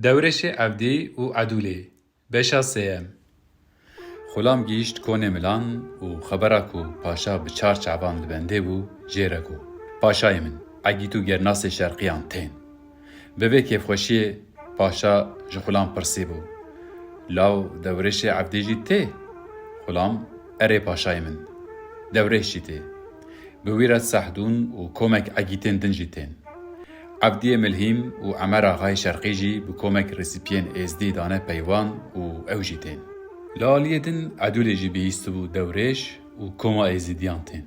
دورش عبدی و عدولی بشا سیم خلام گیشت کنه ملان و خبره کو پاشا به چار چعبان لبنده بو جیره کو پاشای من عگیتو گرناس شرقیان تین ببه کیف خوشی پاشا جخلام پرسی بو لاو دورش عبدی جی تی خلام اره پاشای من دورش جی تی بویرت سحدون و کومک عگیتین دن جی تین عبدی ملهیم و عمر آغای شرقی جی بکومک رسیپین ازدی دانه پیوان و او جی تین لالیه دن عدول جی بیست بو دورش و کوما ازدیان تین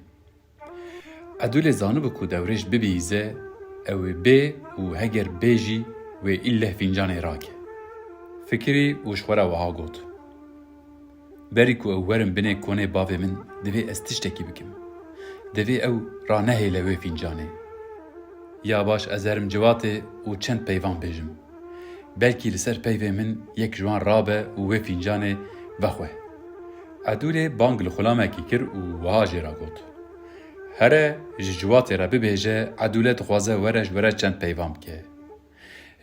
عدول زانو بکو دورش ببیزه او بی و هگر بیجی و ایله فینجان راکه فکری وشخورا وها گوت بری کو او ورم بنه کونه باوه من دوی استشتکی بکم دوی او رانه لوی فینجانه یا باش ازرم جواته و چند پیوان بیجم بلکی لسر پیوه من یک جوان رابه و وی فینجانه بخوه عدوله بانگ لخلامه کی کر و وهاجی را گوت هره جواته را ببیجه عدوله تخوازه ورش وره چند پیوان بکه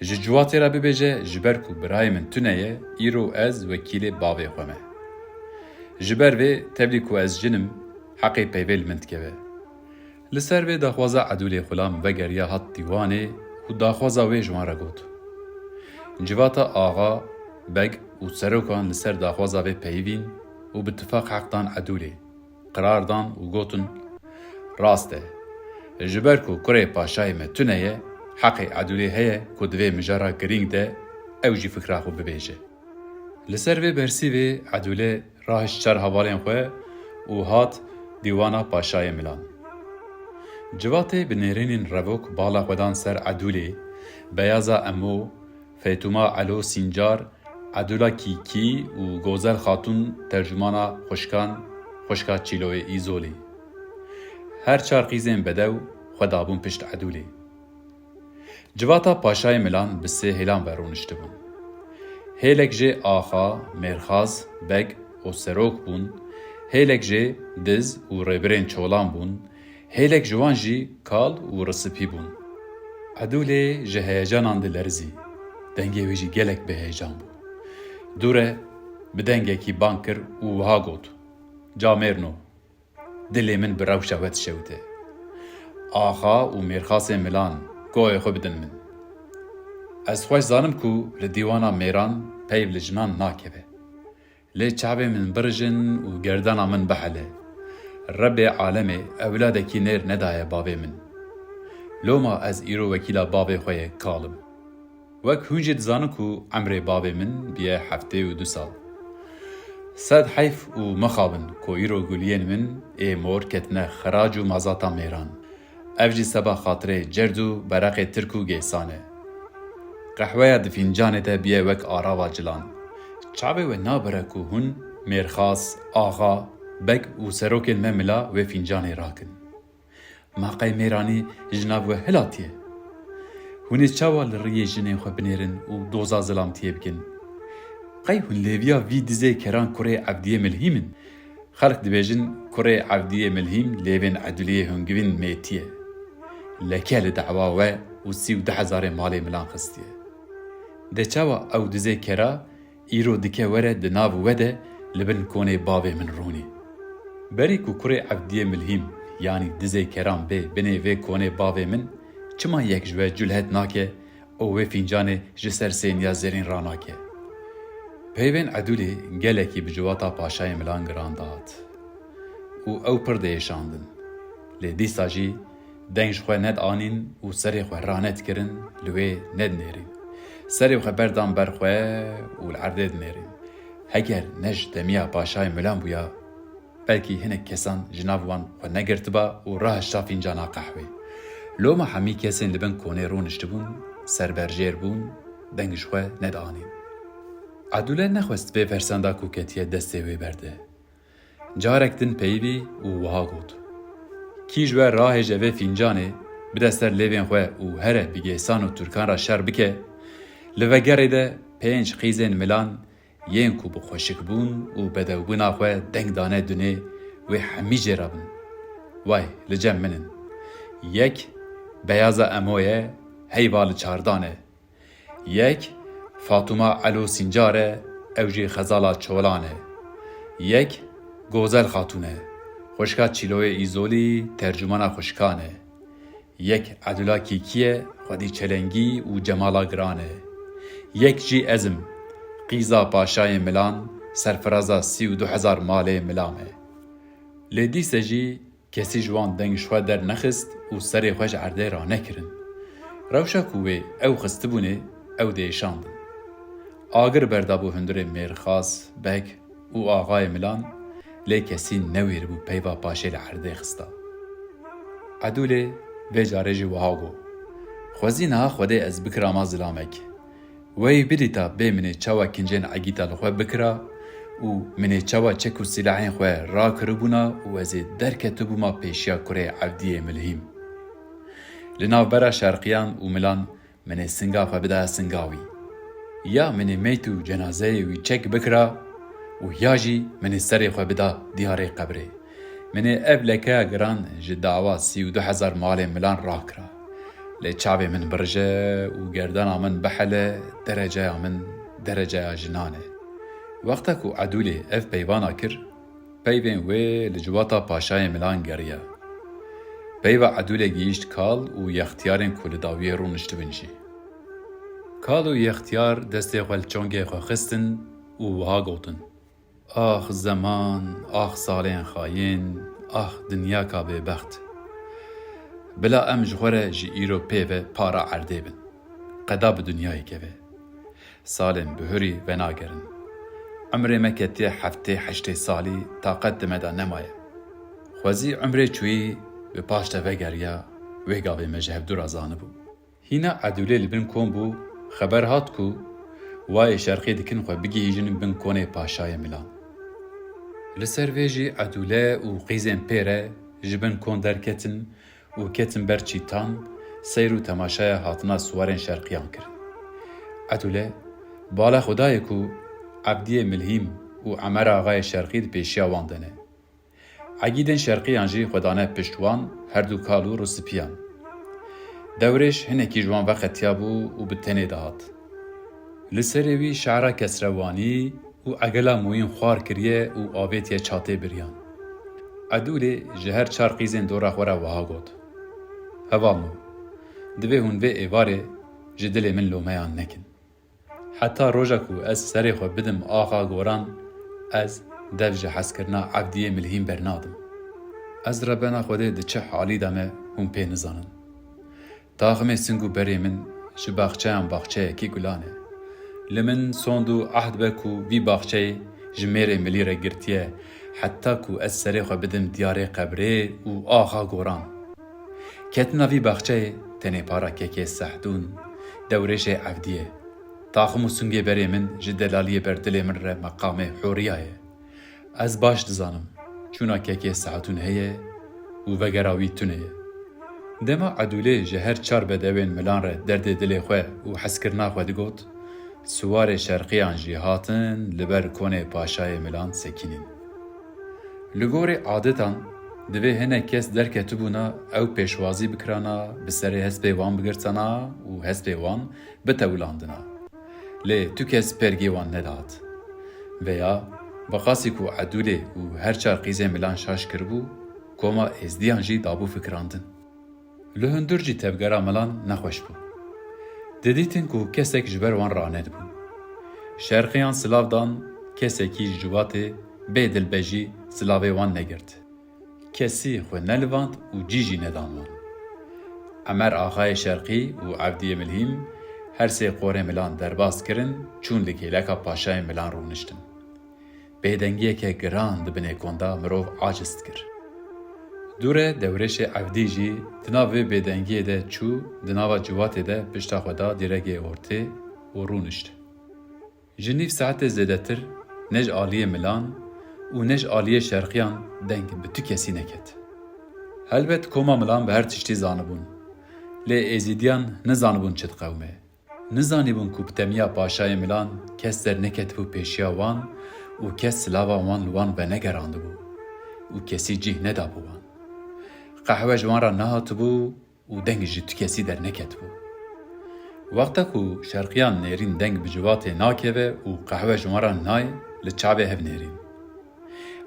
جواته را ببیجه جبر کو برای من تونهیه ایرو از وکیل باوی خومه جبر وی تبلی کو از جنم حقی پیویل منتکوه لسر وی داخوازه عدوله خلام وگریا هات دیوانه و داخوازه وی جوان را گوت جواتا آغا بگ و سروکان لسر داخوازه وی پیوین و باتفاق حقدان عدوله قرار دان و گوتن راسته جبر کو کره پاشای متونه حق عدوله هه کو دوی مجارا گرینگ ده او جی فکره خو ببیجه لسر وی برسی وی عدوله راهش چر حوالین خواه و هات دیوانا پاشای ملان جواته بنیرین روک بالا خودان سر عدوله بیازا امو فیتوما علو سینجار عدولا کیکی و گوزل خاتون ترجمانا خوشکا چیلوی ایزولی هر چار قیزین بدو خدابون پشت عدوله جواتا پاشای ملان بسه هلان ورونشته بون هیلک جه آخا مرخاز بگ و سروک بون هیلک جه دز و ریبرین چولان بون هیلک جوان جی کال و رسپی بون عدوله جه هیجانان دلرزی دنگه ویجی گلک به هیجان بو دوره بدنگه کی بانکر و وها گوت جامرنو دلی من براو شوت شوته آخا و میرخاس ملان گوه خو بدن من از خوش زانم کو لدیوانا میران پیو لجنان ناکوه لی چعبه من برجن و گردانا من بحله رب عالمه اولادکی نیر ندایه بابه من لوما از ایرو وکیلا بابه خواه کالم وک هنجد زانو کو عمر بابه من بیه 72 سال صد حیف و مخابن کو ایرو گلین من ای مور کتنه خراج و مازاتا میران افجی سبا خاطره جردو برق ترکو گیسانه قهوه دفینجانه ده بیه وک آراوا جلان چابه و نابره کو هن میرخاص آغا بگ و سروکن مملا و فینجانه راکن ماقای میرانی جناب و هلاتیه هونی چاوال ریه جنه خو بنیرن و دوزا ظلامتیه بکن قای هون لیویا وی دیزه کران کره عبدیه ملهیمن خلق دبیجن کره عبدیه ملهیم لیوین عدولیه هنگوین میتیه لکه لدعواوه و 13,000 مالی ملان خستیه ده چاوا او دیزه کرا ایرو دکه وره دناو وده لبن کونه باوه من رونی بری کو کره عبدیه ملهیم یعنی دیزه کران به بنه و کونه باوه من چما یک جوه جلهت ناکه او و فینجانه جسر سینیا زرین راناکه پیوین عدولی گلکی بجواتا پاشای ملان گراندات و او پر دیشاندن لی دیسا جی دنج خواه ند آنین و سری خواه رانت کرن لوی ند نیرین سری خواه بردان برخواه و العردد نیرین هگر نج دمیا پاشای ملان بویا بلکی هنک کسان جنابوان خواه نگرت با و راه شافین جانا قحوی لوما همی کسین لبن کونه رونشت بون سربرجیر بون دنگش خواه ند آنین عدوله نخواست به فرسنده کوکتیه دسته وی برده جارک دن پیوی و وها گود کیج و راه جوه فینجانه بدستر لیوین خواه و هره بگیسان و ترکان را شر بکه لوگره ده 5 قیزین ملان ین کو بخوشک بون و بدو بنا خواه دنگ دانه دونه و همی جرا بون وای لجم منن یک بیازا امویه هیوال چاردانه یک فاطمه علو سنجاره او جی خزالا چولانه. یک گوزل خاتونه خوشکا چیلوی ایزولی ترجمانا خوشکانه. یک عدولا کیکیه خودی چلنگی و جمالا گرانه. یک جی ازم قیزا پاشای ملان سرفرازا 32,000 ماله ملامه. لیدی سجی کسی جوان دنگشوا در نخست و سری خوش عرده را نکرن. روشا کوه او خستبونه او دیشاندن. آگر بردابو هندر میرخاص بگ و آقای ملان لی کسی نویر بو پیوا پاشه لعرده خستا. عدوله و جارجی وهاگو خوزی نه خوده از بکرا ما ظلامک وی بدیتا به منی چاوا کنجن عگیتا لخواه بکرا و منی چاوا چکو سلاحین خواه را کربونا و از درکتو بو ما پیشیا کره عبدی ملهم لناو برا شرقیان و ملان منی سنگا خواه بدا سنگاوی یا منی میتو جنازه وی چک بکرا و یا جی منی سری خواه بدا دیاره قبره منی اب لکه گران جدعوا 32,000 مال ملان را کرا لی چاوی من برجه و گردان من بحله درجه من درجه جنانه. وقتا کو عدولی اف پیوانا کر پیوین وی لجواتا پاشای ملان گریا. پیوا عدولی گیشت کال و یختیارین کولداوی رو نشت بنجی. کال و یختیار دستی غلچونگی خو خستن و وها گوتن. آخ زمان، آخ سالین خاین، آخ دنیا کا ببخت. بلا ام جخوره جی ایرو پیوه پارا عرده بن. قدا به دنیای که به. سالم بهری و ناگرن. عمر مکتی هفته 8 سالی طاقت دمدا نمایه. خوزی عمر چوی به پاشتا وگریا وگاوی مجهب دور ازانه بو. هینا عدولی لبن کن بو خبر هات کو وای شرقی دکن خو بگی هیجن بن کنه پاشای ملان. لسر ویجی عدوله و قیزن پیره جبن کن درکتن و کتن برچیتان سیر و تماشای هاتنا سوارن شرقیان کرد. عدوله بالا خدای کو عبدی ملهم و عمر آقای شرقی پیشیا واندنه. عگیدن شرقیان جی خدانه پشتوان هر دو کالو رو سپیان. دورش هنکی جوان وقت یابو و بتنه دهات. لسروی شعرا کسروانی و اگلا موین خوار کریه و آویتیه چاته بریان. عدوله جهر چار قیزن دورا خورا وها گود. هوالنو دوه هنوه ایواره جدل من لومیان نکن. حتی روژا کو از سری خو بدم آقا گوران از دفج حس کرنا عبدیه ملهم برنادم. از ربنا خوده ده چه حالی دمه هم پی نزانن. تاخمه سنگو بری من شباخچه هم باخچه کی گلانه. لمن صندو عهد بکو وی باخچه جمیر ملی را گرتیه حتی کو از سری خو بدم دیاره قبره و آقا گوران. کتنا وی باخچه تنه پارا که سحدون دورش عبدیه. تاخم و سنگی بری من جدلالی بردل من را مقام حوریه. از باش دزانم چونا که ساعتون هیه و وگراوی تونه. دما عدوله جهر چار بدوین ملان را درد دل خواه و حس کرنا خواه دگوت سوار شرقیان جیهاتن لبر کونه پاشای ملان سکینین. لگور عادتان دوی هنه کس درکتو بونا او پیشوازی بکرانا بسر حسب وان بگرتنا و حسب وان بتولاندنا. لی تو کس پرگی وان نداد. ویا بقاسی کو عدوله و هر چار قیزه ملان شاش کربو کوما ازدیان جی دابو فکراندن. لهندر جی تبگرا ملان نخوش بو. دیدیتن کو کسک جبر وان راند بو. شرقیان سلاو دان کسکی جواته به دلبجی سلاوی وان نگرد. کسی خو نلواند و جیجی ندانوان. عمر آقای شرقی و عبدی ملهم هر سه قوره ملان درباز کرن چون لکی لکا پاشای ملان رو نشتن. بیدنگیه که گران دبنه کندا مروف عاجست کر. دوره دورش عبدی جی دناوی بیدنگیه ده چو دناوا جواته ده پشتا خدا دیرگه ارته و رو نشت. جنیف ساعت زیده تر نج آلیه ملان و نج آلیه شرقیان دنگ به تو کسی نکد. هلبت کوما ملان به هر تشتی زانبون. لی ازیدیان نزانبون چد قومه. نزانبون کوبتمیا پاشای ملان کس در نکد بو پیشیا وان و کس سلاوا وان لوان و نگرانده بو و کسی جیه ندا بوان. قهوه جوان را نهات بو و دنگ جی تو کسی در نکد بو. وقتا کو شرقیان نیرین دنگ بجوات ناکیوه و قهوه جماران نای لچاوه هف نیرین.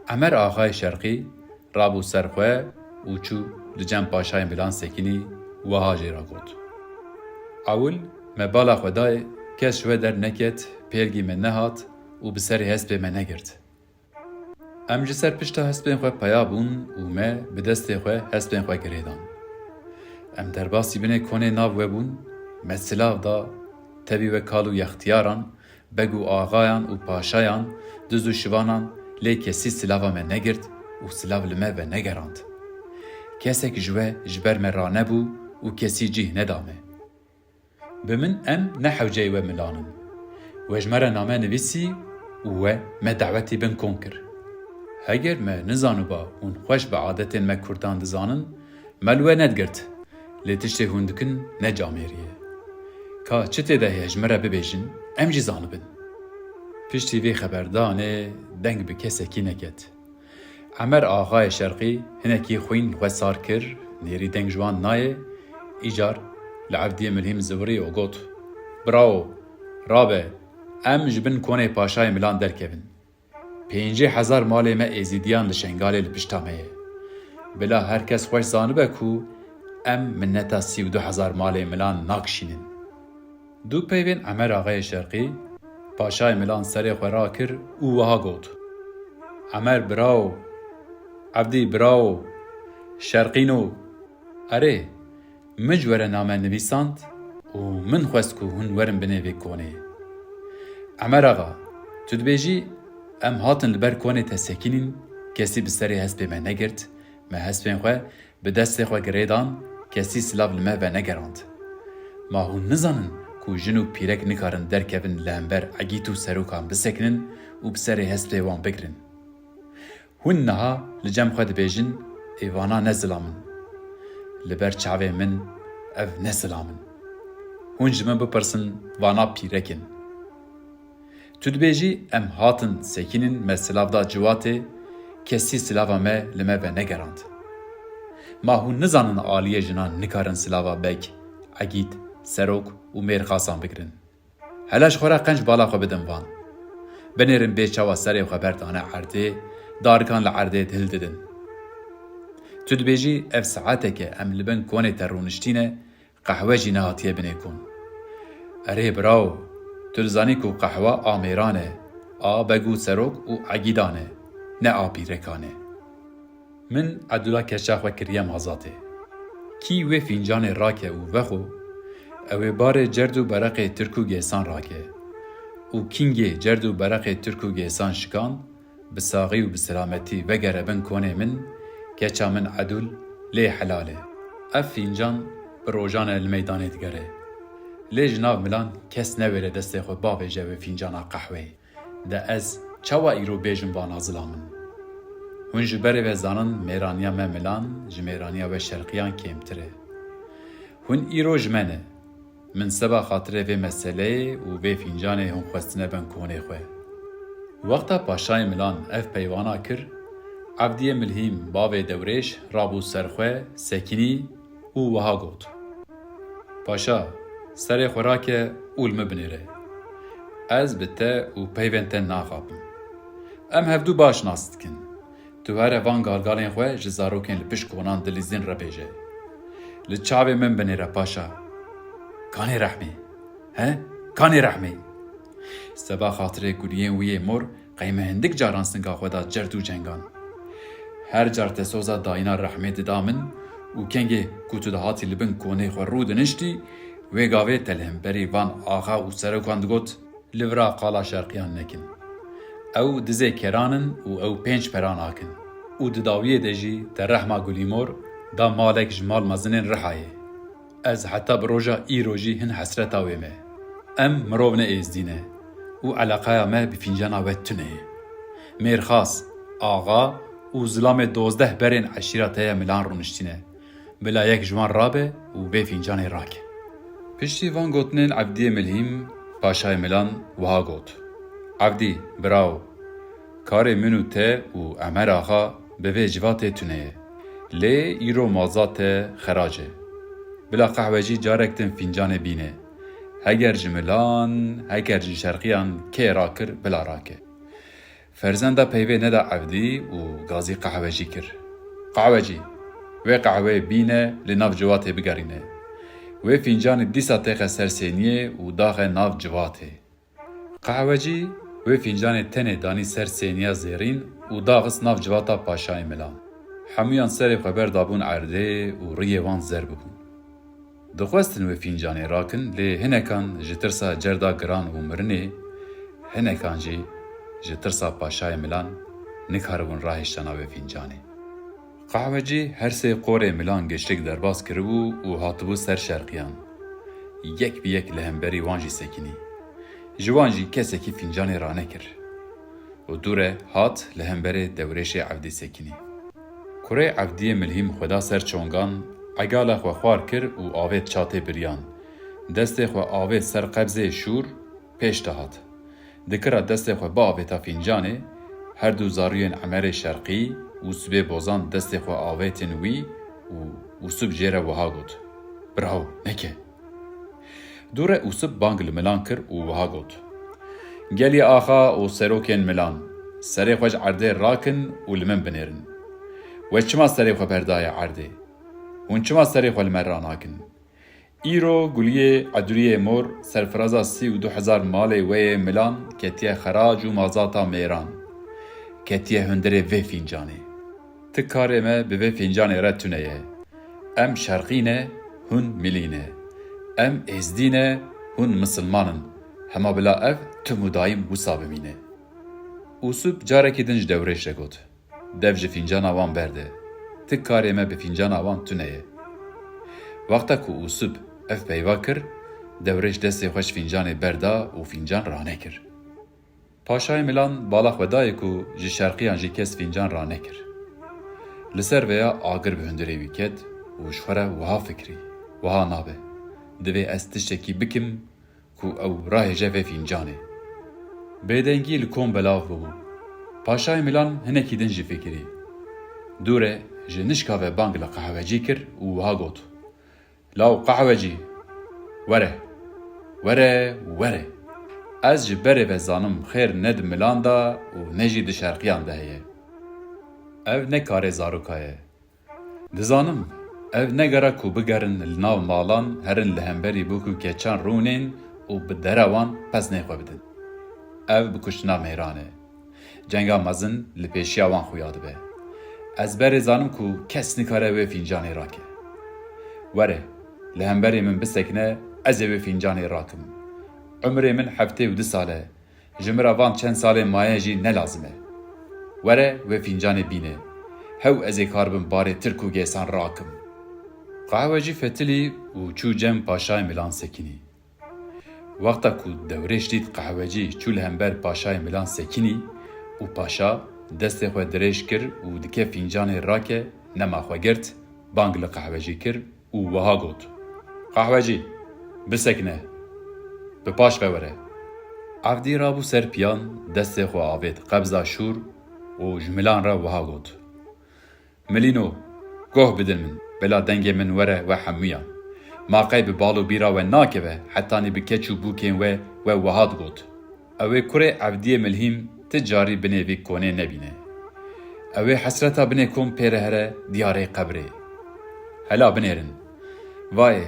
عمر آقای شرقی رابو سرخوه و چو لجم پاشای ملان سکینی و هاجی را گود. اول مبالا خدای کس شوه در نکت پیلگی من نهات و بسر حسب من نگرد. ام جسر پشتا حسبین خواه پیا بون و ما به دست خواه حسبین خواه گریدان. ام در باسی بینه کنه ناو بون مسلاو دا تبی و کالو یختیاران بگو آغایان و پاشایان دزو شوانان لی کسی سلاوا من نگرد و سلاو لمه و نگراند. کسی که جوه جبر من را نبو و کسی جیه ندامه. بمن ام نحوجه و ملانم و جمره نامه نویسی و ما دعوتی بن کنکر. هگر ما نزانو با اون خوش به عادت ما کردان دزانن ملوه ندگرد لیتشتی هندکن نجامیریه. که چطه ده هجمره ببیجن ام جی زانو بن. پشتی وی خبردانه دنگ به کسی کی نکد. عمر آقای شرقی هنکی خوین و سار کر نیری دنگ جوان نایه ایجار لعبدی ملهم زوری و گوت براو رابه ام جبن کنه پاشای ملان درکبن 50,000 مالی ما ازیدیان لشنگالی لپشتامه بلا هر کس خوش زانبه کو ام منتا 32,000 مالی ملان ناکشینن. دو پیوین عمر آقای شرقی پاشای ملان سری خورا کر او وها گوت عمر براو عبدی براو شرقینو اره مجوره نامه نویساند و من خواست که هون ورم بنوی کنه. عمر آقا تو دبیجی ام هاتن لبر کنه تسکینین کسی بسری حسب من نگرد ما حسبین خواه به دست خواه گریدان کسی سلاو لمه و نگراند. ما هون نزانن که جنو پیرک نکارن درکوین لامبر عگیتو سروکان بسکنن و بسری حسب وان بگرن. هون نها لجم خواه دبیجن ایوانا نزلامن لبر چاوه من اف نسلامن. هون جمن بپرسن وانا پیرکن. تو دبیجی ام هاتن سکینن ما سلاو دا جواته کسی سلاوا ما لما و نگراند. ما هون نزانن آلیه جنان نکارن سلاوا بک، عگید، سروک و میرخاسان بگرن. هلاش خورا قنج بالا خو بدن وان. بنیرن بیچاوا سری خبردانه عرده دارکان لعرده دل ددن. تو دبیجی اف ساعته که ام لبن کونه ترونشتینه قهوه جینه هاتیه بنه کن. اره براو تو لزانی که قهوه آمیرانه بگو سروک و عگیدانه نه پیرکانه. من عدولا کشاخ و کریم آزاده. کی و فینجان راکه و وخو او بار جرد و برق ترکو گیسان راکه و کینگی جرد و برق ترکو گیسان شکان بساقی و بسلامتی وگره بن کونه من کچا من عدول لی حلاله. اف فینجان بروجان المیدانه دگره. لی جناب ملان کس نویره دسته خود باویجه و فینجان قهوه. ده از چوا ایرو بیجن بانا ظلامن. هون جبره و زانن میرانیا ما ملان جمیرانیا و شرقیان کمتره. هون ایرو جمنه. من سبا خاطره و مسئله و و فینجان هون خواستنه بن کونه خواه. وقتا پاشای ملان اف پیوانا کر عبدی ملهیم باوی دوریش رابو سرخوه سکینی او وها گوت. پاشا سر خوراک اول مبنیره. از بته و پیونتن ناخابم. ام هفدو باش ناست کن. تو هر وان گالگالین خواه جزاروکن لپش کنان دلیزین را بیجه. لچاوی من بنیره پاشا. کانی رحمی. کانی رحمی. سبا خاطره گلیین ویه مور قیمه هندک جاران سنگا خودا جردو جنگان. هر جار تسوزا داینا رحمی دامن و کنگه کتو دهاتی لبن کونه خو رو دنشتی و گاوه تلهم بری وان آخا و سرکان دگوت لورا قالا شرقیان نکن. او دزه کرانن و او 5 پران آکن. او دداویه دجی در رحمه گلیمور دا مالک جمال مزنین رحایه. از حتی بروژا ای روژی هن حسرتا ویمه. ام مروونه ایزدینه. او علاقه ما بفینجانا وتونه. میرخاص آغا و ظلام 12 برین عشیرتای ملان رونشتینه. بلا یک جوان رابه و به فینجان راکه. پشتی وان گوتنین عبدی ملهیم پاشای ملان وها گوت. عبدی براو کار منو ته و عمر آخا به وجوات تونه. لی ایرو مازات خراجه. بلا قهوجی جارکتن فینجان بینه. هگر جملان هگر جی شرقیان که راکر بلا راکه فرزنده پیوه ندا عبدی و گازی قهوه جی کر قهوه جی و قهوه بینه لناف جواته بگرینه و فنجان دیسا تیخ سرسینیه و داغ ناف جواته قهوه جی و فنجان تنه دانی سرسینیه زیرین و داغس ناف جواتا پاشای ملان همیان سر خبر دابون عرده و ریه وان زر ببون دخواستن و فنجان راکن لی هنکان جترسا جردا گران و مرنه هنکان جی جترسا پاشای ملان نکاربون راهشتنا و فنجانه قهوه جی هر سه قوره ملان گشتک درباز کربو و هاتبو سر شرقیان یک بی یک لهمبری وانجی سکینی جوانجی کسی که فنجان رانه کر و دوره هات لهمبری دورش عبدی سکینی کره عبدی ملهم خدا سر چونگان عگال خو خوار کر و آوید چاته بریان دست خو آوید سر قبضه شور پیش دهات دکره دست خو با آویتا فنجانه هر دو زاروین عمر شرقی و سبه بوزان دست خو آویتن وی و سب جیره وها گود براو نکه دوره او سب بانگل ملان کر و وها گود گلی آخا و سروکین ملان سری خوش عرده راکن و لمن بنیرن و چما سری خو بردای عرده و چما سری خو لمران آکن ایرو گلیه عدوریه مور سرفرازا 32,000 ماله وی ملان کتیه خراج و مازاتا میران کتیه هندره وی فنجانه تکاره ما به وی فنجانه رد تونهیه ام شرقینه هون ملینه ام ازدینه هون مسلمانن هما بلا اف تمو دایم وصا بمینه اوسوب جاره که دنج دورش رگود devj fincan avan berde. Tik karê me bi fincan avan tuneye. Waxta ku ûsib ev peyva kir, dewrêj destê xwe ji fincanê berda û fincan rane kir. Paşayê Milan bala xwe daye ku ji şerqiyan jî kes fincan rane kir. Li ser veya agir bi hundirê wî ket û ji xwe re wiha fikirî, wiha nabe. Divê ez tiştekî bikim ku ew rahêje vê fincanê. Bêdengî li kom belav bibû. Paşayê Milan hinekî din jî fikirî. Dûre ji nişka ve bang li qehwecî kir û wiha got. Law qehwecî, were, were, were. Ez ji berê ve zanim xêr ne di Milan da û ne jî di şerqiyan de heye. Ev ne karê zaroka ye. Dizanim, ev ne gera ku bigerin li nav malan herin li hemberî bû ku keçan rûnên û bi derewan pez nêxwe bidin. Ev bi kuştina mêran e. Cenga mezin li pêşiya wan xuya dibe. Ez berê zanim ku kes nikare wê fincanê rake. Were, li hemberê min bisekine ez ê wê fincanê rakim. Ömrê min heftê û 2 sal e. Ji min re van çend salê maye jî ne lazim e. Were wê fincanê bîne. Hew ez ê karbim barê tirk û gêsan rakim. Qehwecî fetilî û çû cem Paşayê Milan sekinî. Waxta ku dewrêj dît qehwecî çû li hember Paşayê Milan sekinî û paşa destê xwe dirêj kir û dike fincanê rake nema xwe girt, bang li qehwecî kir û wiha got. Qehwecî, bisekine. Bi paş ve were. Evdî rabû ser piyan, destê xwe avêt qebza şûr û ji Milan re wiha got. Milîno, goh bidin min, bela dengê min were ve hemûyan. Maqey bi bal û bîra we nakeve, hetanî bi keç û bûkên we wiha got. Ew ê kurê evdiyê milhîm ti carî binê vî konê nebîne. Ew ê hesreta binê kom pêre here diyarê qebrê. Hela binêrin. Vayê,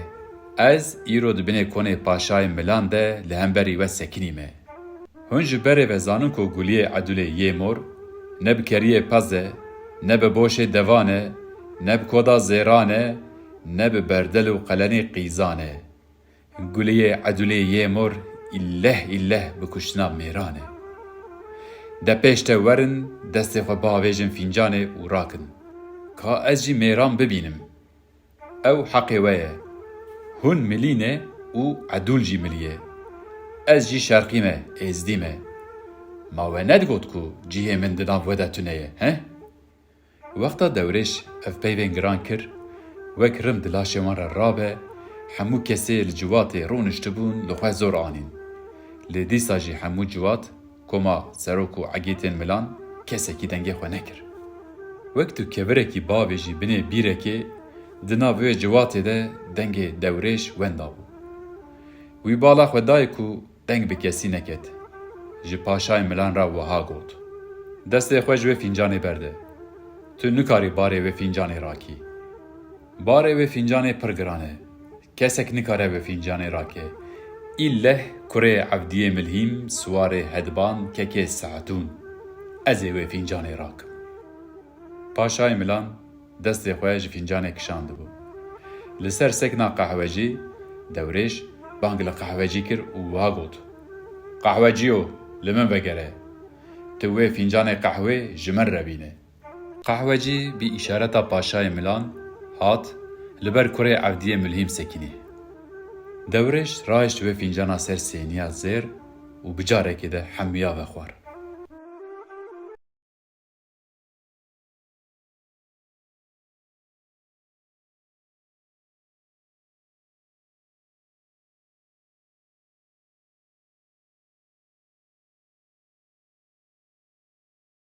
ez îro di binê konê Paşayê Milan de li hemberî we sekinîme. Hûn ji berê ve zanin ku guliyê Edûlê yê mor, ne bi keriyê pez e, ne bi boşê devan e, ne bi koda zêran e, ne bi berdel û qelenê qîzan e. Guliyê Edûlê yê mor illeh illeh bi kuştina mêran e. De pêş te werin, destê xwe biavêjin fincanê û rakin. Ka ez jî mêran bibînim. Ew heqê we ye. Hûn milîne û Edûl jî milî ye. Ez jî şerqî me, êzdî me. Ma we nedigot ku cihê min di nav we de tune ye, he? Wexta dewrêj ev peyvên giran kir, wek rim di laşê wan re rabe, hemû kesê li ciwatê rûniştibûn li xwe zor anîn. Lê dîsa jî hemû ciwat, koma serok û egîtên Milan kesekî dengê xwe nekir. Wek tu kevirekî bavê jî binê bîrekê, di nav wê ciwatê de dengê dewrêj wenda bû. وی بالا خدای کو دنگ به کسی نکد. جی پاشای ملان را وها گوت. دست خوش و فنجان برده. تو نکاری باره و فنجان راکی. باره و فنجان پرگرانه. کسک نکاره و فنجان راکه. ایله کره عبدیه ملهیم سوار هدبان که ساعتون. ازی و فنجان راک. پاشای ملان دست خوش فنجان کشانده بود. لسر سکنا قهوجی دورش بانگ لقهوجی کر و واگوت. قهوجیو لمن بگره. توی فنجان قهوه جمر ربینه. قهوجی بی اشارتا پاشای ملان هات لبر کره عبدیه ملهم سکینه. دورش راهش توی فنجانا سر سینیا زیر و بجاره که ده حمیا و خوار.